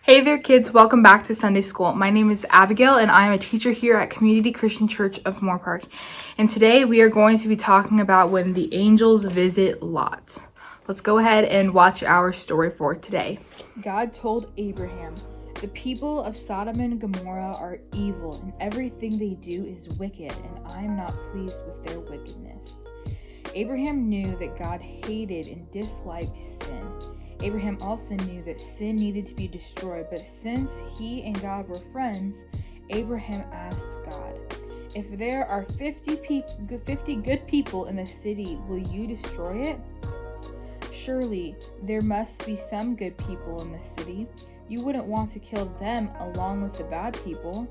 Hey there, kids. Welcome back to Sunday School. My name is Abigail, and I am a teacher here at Community Christian Church of Moore Park. And today we are going to be talking about when the angels visit Lot. Let's go ahead and watch our story for today. God told Abraham, "The people of Sodom and Gomorrah are evil, and everything they do is wicked, and I am not pleased with their wickedness." Abraham knew that God hated and disliked sin. Abraham also knew that sin needed to be destroyed, but since he and God were friends, Abraham asked God, "If there are 50 good people in the city, will you destroy it?" "Surely there must be some good people in the city. You wouldn't want to kill them along with the bad people."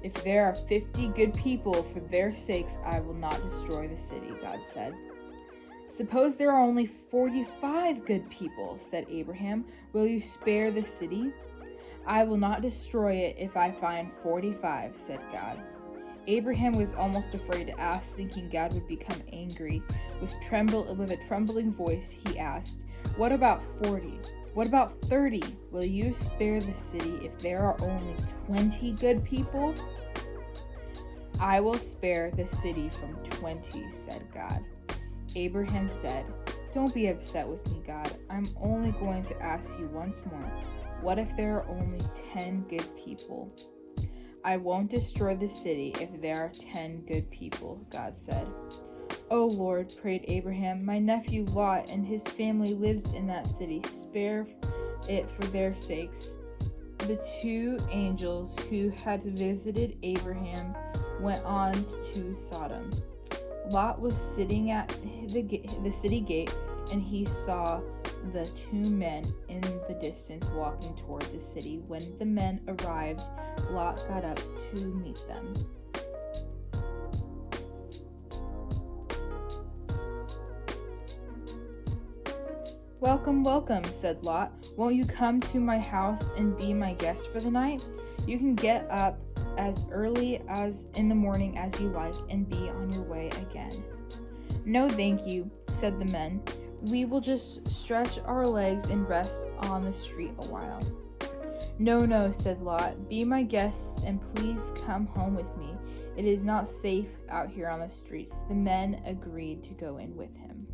"If there are 50 good people, for their sakes I will not destroy the city," God said. "Suppose there are only 45 good people," said Abraham. "Will you spare the city?" "I will not destroy it if I find 45, said God. Abraham was almost afraid to ask, thinking God would become angry. With a trembling voice, he asked, "What about 40? What about 30? Will you spare the city if there are only 20 good people?" "I will spare the city from 20, said God. Abraham said, "Don't be upset with me, God. I'm only going to ask you once more. What if there are only 10 good people?" "I won't destroy the city if there are 10 good people," God said. "Oh Lord," prayed Abraham, "my nephew Lot and his family lives in that city. Spare it for their sakes." The two angels who had visited Abraham went on to Sodom. Lot was sitting at the city gate, and he saw the two men in the distance walking toward the city. When the men arrived, Lot got up to meet them. "Welcome, welcome," said Lot. "Won't you come to my house and be my guest for the night? You can get up as early as in the morning as you like and be on your way again." "No, thank you," said the men. "We will just stretch our legs and rest on the street a while." No, said Lot. "Be my guests and please come home with me. It is not safe out here on the streets." The men agreed to go in with him.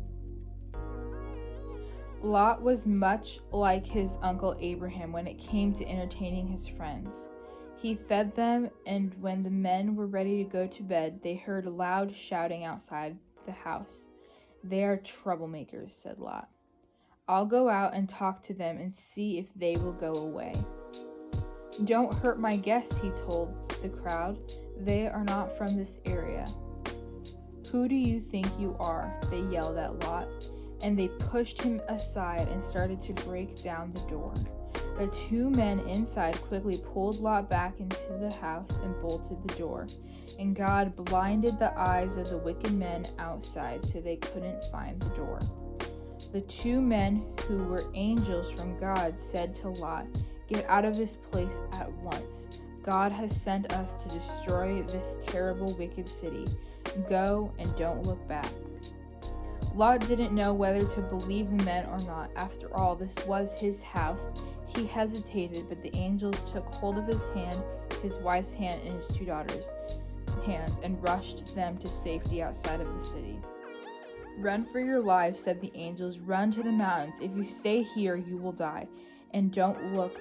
Lot was much like his uncle Abraham when it came to entertaining his friends. He fed them, and when the men were ready to go to bed, they heard loud shouting outside the house. "They are troublemakers," said Lot. "I'll go out and talk to them and see if they will go away." "Don't hurt my guests," he told the crowd. "They are not from this area." "Who do you think you are?" they yelled at Lot, and they pushed him aside and started to break down the door. The two men inside quickly pulled Lot back into the house and bolted the door, and God blinded the eyes of the wicked men outside so they couldn't find the door. The two men who were angels from God said to Lot, "Get out of this place at once. God has sent us to destroy this terrible wicked city. Go and don't look back." Lot didn't know whether to believe the men or not. After all, this was his house. He hesitated, but the angels took hold of his hand, his wife's hand, and his two daughters' hands, and rushed them to safety outside of the city. "Run for your lives," said the angels. "Run to the mountains. If you stay here, you will die. And don't look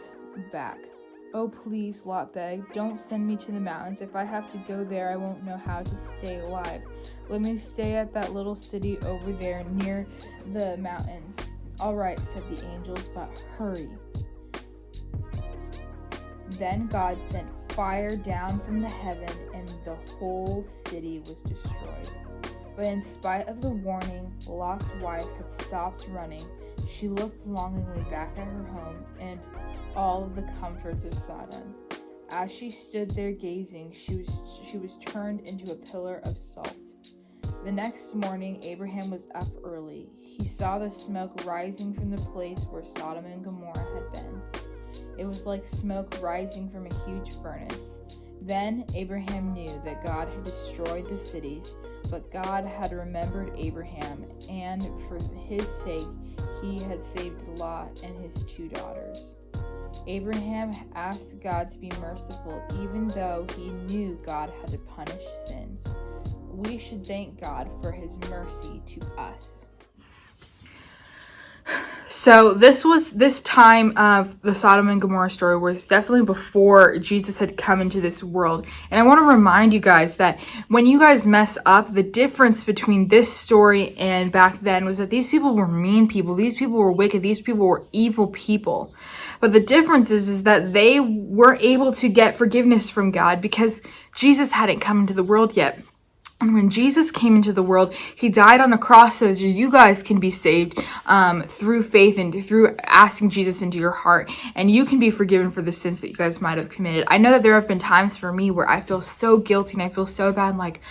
back." "Oh, please," Lot begged, "don't send me to the mountains. If I have to go there, I won't know how to stay alive. Let me stay at that little city over there near the mountains." "All right," said the angels, "but hurry." Then God sent fire down from the heaven, and the whole city was destroyed. But in spite of the warning, Lot's wife had stopped running. She looked longingly back at her home and all of the comforts of Sodom. As she stood there gazing, she was turned into a pillar of salt. The next morning, Abraham was up early. He saw the smoke rising from the place where Sodom and Gomorrah had been. It was like smoke rising from a huge furnace. Then Abraham knew that God had destroyed the cities, but God had remembered Abraham, and for his sake he had saved Lot and his two daughters. Abraham asked God to be merciful even though he knew God had to punish sins. We should thank God for his mercy to us. So this time of the Sodom and Gomorrah story was definitely before Jesus had come into this world. And I want to remind you guys that when you guys mess up, the difference between this story and back then was that these people were mean people. These people were wicked. These people were evil people. But the difference is that they were able to get forgiveness from God because Jesus hadn't come into the world yet. And when Jesus came into the world, he died on a cross so that you guys can be saved through faith and through asking Jesus into your heart. And you can be forgiven for the sins that you guys might have committed. I know that there have been times for me where I feel so guilty and I feel so bad, like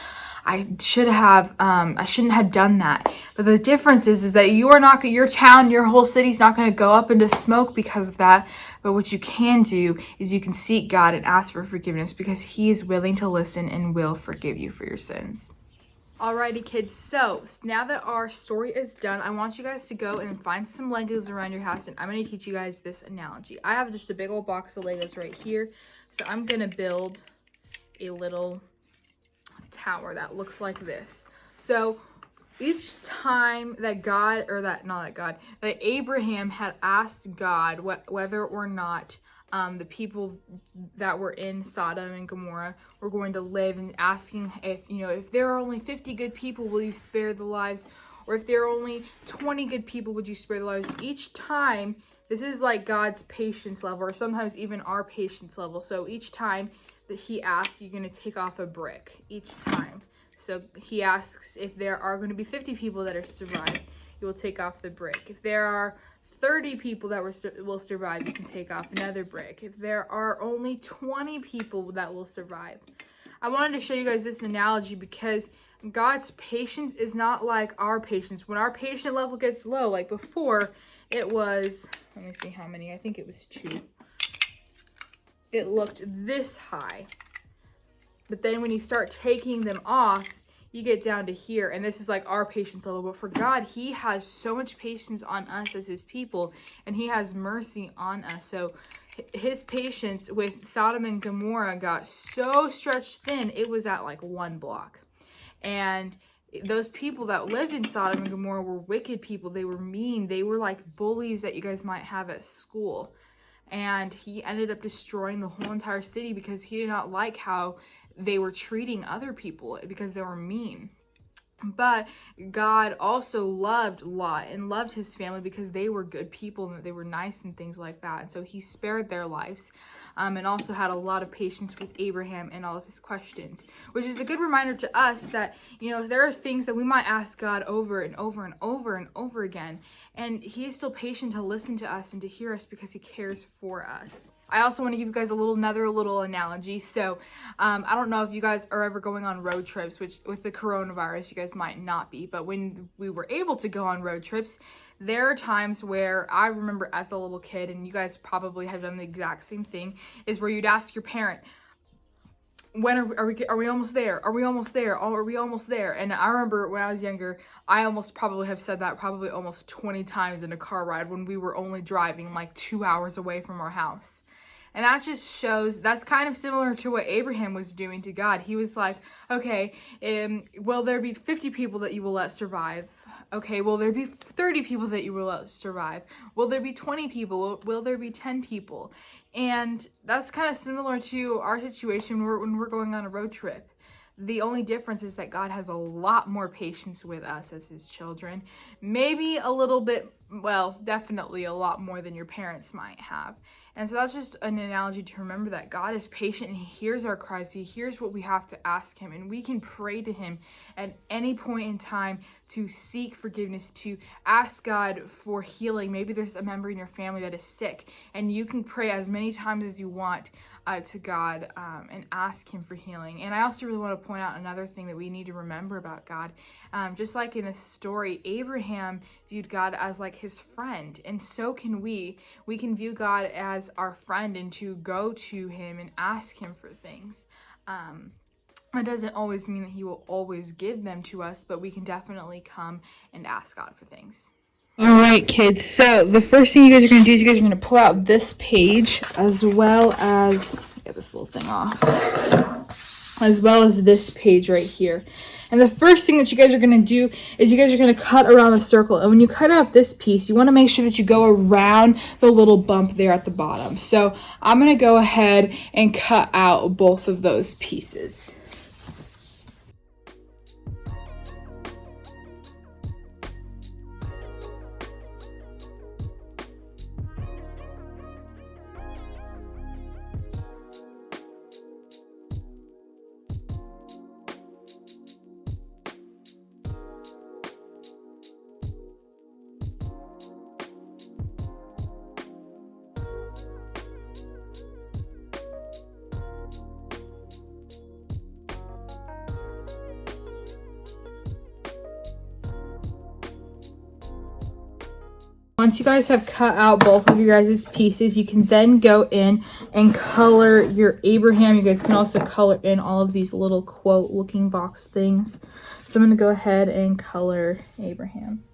I shouldn't have done that. But the difference is that you are not, your town, your whole city's not going to go up into smoke because of that. But what you can do is you can seek God and ask for forgiveness because he is willing to listen and will forgive you for your sins. Alrighty kids, so now that our story is done, I want you guys to go and find some Legos around your house, and I'm going to teach you guys this analogy. I have just a big old box of Legos right here, so I'm going to build a little tower that looks like this. So each time that that Abraham had asked God whether or not the people that were in Sodom and Gomorrah were going to live, and asking if there are only 50 good people, will you spare the lives? Or if there are only 20 good people, would you spare the lives? Each time, this is like God's patience level, or sometimes even our patience level. So each time that he asks, you're going to take off a brick each time. So he asks if there are going to be 50 people that are survived, you will take off the brick. If there are 30 people that will survive, you can take off another brick. If there are only 20 people that will survive. I wanted to show you guys this analogy because God's patience is not like our patience. When our patient level gets low, like before, it was, let me see how many, I think it was 2. It looked this high. But then when you start taking them off, you get down to here, and this is like our patience level. But for God, he has so much patience on us as his people, and he has mercy on us. So his patience with Sodom and Gomorrah got so stretched thin, it was at like 1 block. And those people that lived in Sodom and Gomorrah were wicked people. They were mean. They were like bullies that you guys might have at school. And he ended up destroying the whole entire city because he did not like how they were treating other people because they were mean. But God also loved Lot and loved his family because they were good people and they were nice and things like that. And so he spared their lives, and also had a lot of patience with Abraham and all of his questions, which is a good reminder to us that, there are things that we might ask God over and over and over and over again, and he is still patient to listen to us and to hear us because he cares for us. I also want to give you guys another little analogy. So I don't know if you guys are ever going on road trips, which with the coronavirus, you guys might not be. But when we were able to go on road trips, there are times where I remember as a little kid, and you guys probably have done the exact same thing, is where you'd ask your parent, when are we almost there? Are we almost there? Oh, are we almost there? And I remember when I was younger, I almost probably have said that probably almost 20 times in a car ride when we were only driving like 2 hours away from our house. And that just shows, that's kind of similar to what Abraham was doing to God. He was like, okay, will there be 50 people that you will let survive? Okay, will there be 30 people that you will let survive? Will there be 20 people? Will there be 10 people? And that's kind of similar to our situation when we're going on a road trip. The only difference is that God has a lot more patience with us as his children. Maybe a little bit, well, definitely a lot more than your parents might have. And so that's just an analogy to remember that God is patient and he hears our cries. He hears what we have to ask him, and we can pray to him at any point in time to seek forgiveness, to ask God for healing. Maybe there's a member in your family that is sick, and you can pray as many times as you want to God and ask him for healing. And I also really want to point out another thing that we need to remember about God. Just like in this story, Abraham viewed God as like his friend, and so can we. We can view God as our friend and to go to him and ask him for things. That doesn't always mean that he will always give them to us, but we can definitely come and ask God for things. All right, kids. So the first thing you guys are going to do is you guys are going to pull out this page as well as, get this little thing off, as well as this page right here. And the first thing that you guys are going to do is you guys are going to cut around the circle. And when you cut out this piece, you want to make sure that you go around the little bump there at the bottom. So I'm going to go ahead and cut out both of those pieces. Once you guys have cut out both of your guys' pieces, you can then go in and color your Abraham. You guys can also color in all of these little quote looking box things. So I'm going to go ahead and color Abraham.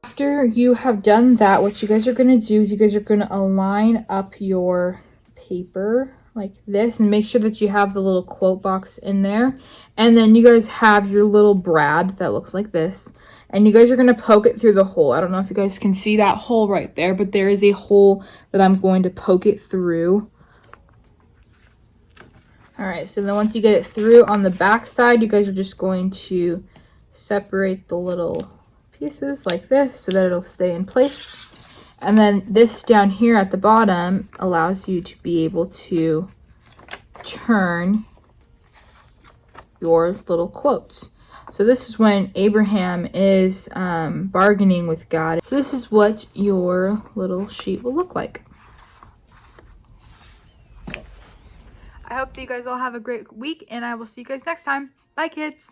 After you have done that, what you guys are going to do is you guys are going to align up your paper like this and make sure that you have the little quote box in there. And then you guys have your little brad that looks like this. And you guys are going to poke it through the hole. I don't know if you guys can see that hole right there, but there is a hole that I'm going to poke it through. All right, so then once you get it through on the back side, you guys are just going to separate the little pieces like this so that it'll stay in place. And then this down here at the bottom allows you to be able to turn your little quotes. So this is when Abraham is bargaining with God. So this is what your little sheet will look like. I hope that you guys all have a great week, and I will see you guys next time. Bye, kids.